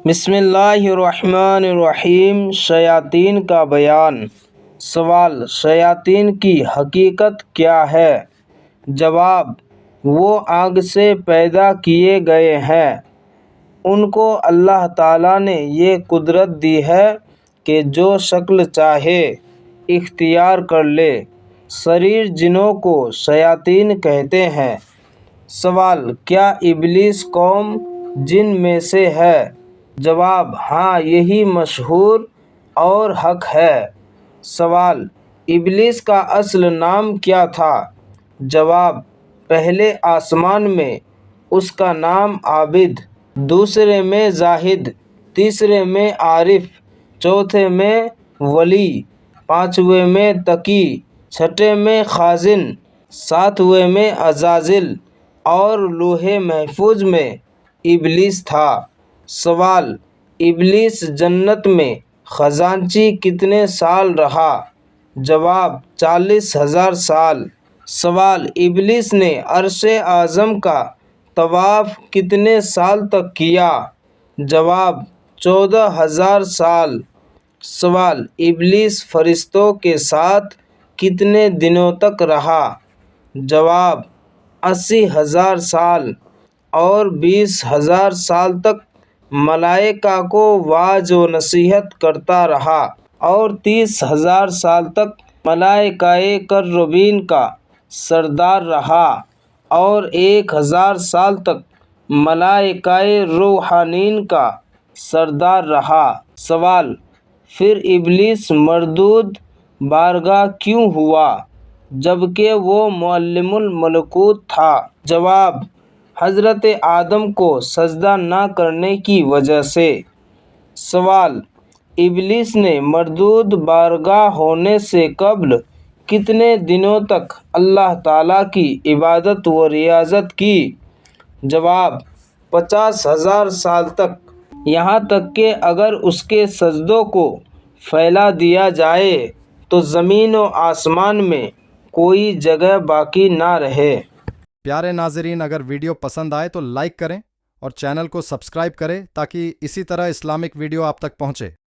بسم اللہ الرحمن الرحیم۔ شیاطین کا بیان۔ سوال: شیاطین کی حقیقت کیا ہے؟ جواب: وہ آگ سے پیدا کیے گئے ہیں۔ ان کو اللہ تعالیٰ نے یہ قدرت دی ہے کہ جو شکل چاہے اختیار کر لے۔ شریر جنوں کو شیاطین کہتے ہیں۔ سوال: کیا ابلیس قوم جن میں سے ہے؟ جواب: ہاں، یہی مشہور اور حق ہے۔ سوال: ابلیس کا اصل نام کیا تھا؟ جواب: پہلے آسمان میں اس کا نام عابد، دوسرے میں زاہد، تیسرے میں عارف، چوتھے میں ولی، پانچویں میں تقی، چھٹے میں خازن، ساتویں میں عزازل اور لوح محفوظ میں ابلیس تھا۔ سوال: ابلیس جنت میں خزانچی کتنے سال رہا؟ جواب: 40,000 سال۔ سوال: ابلیس نے عرش اعظم کا طواف کتنے سال تک کیا؟ جواب: 14,000 سال۔ سوال: ابلیس فرشتوں کے ساتھ کتنے دنوں تک رہا؟ جواب: 80,000 سال اور 20,000 سال تک ملائکہ کو وعظ و نصیحت کرتا رہا، اور 30,000 سال تک ملائکہ مقربین کا سردار رہا، اور 1,000 سال تک ملائکہ روحانین کا سردار رہا۔ سوال: پھر ابلیس مردود بارگاہ کیوں ہوا جبکہ وہ معلم الملکوت تھا؟ جواب: حضرت آدم کو سجدہ نہ کرنے کی وجہ سے۔ سوال: ابلیس نے مردود بارگاہ ہونے سے قبل کتنے دنوں تک اللہ تعالیٰ کی عبادت و ریاضت کی؟ جواب: 50,000 سال تک، یہاں تک کہ اگر اس کے سجدوں کو پھیلا دیا جائے تو زمین و آسمان میں کوئی جگہ باقی نہ رہے۔ پیارے ناظرین، اگر ویڈیو پسند آئے تو لائک کریں اور چینل کو سبسکرائب کریں تاکہ اسی طرح اسلامک ویڈیو آپ تک پہنچے۔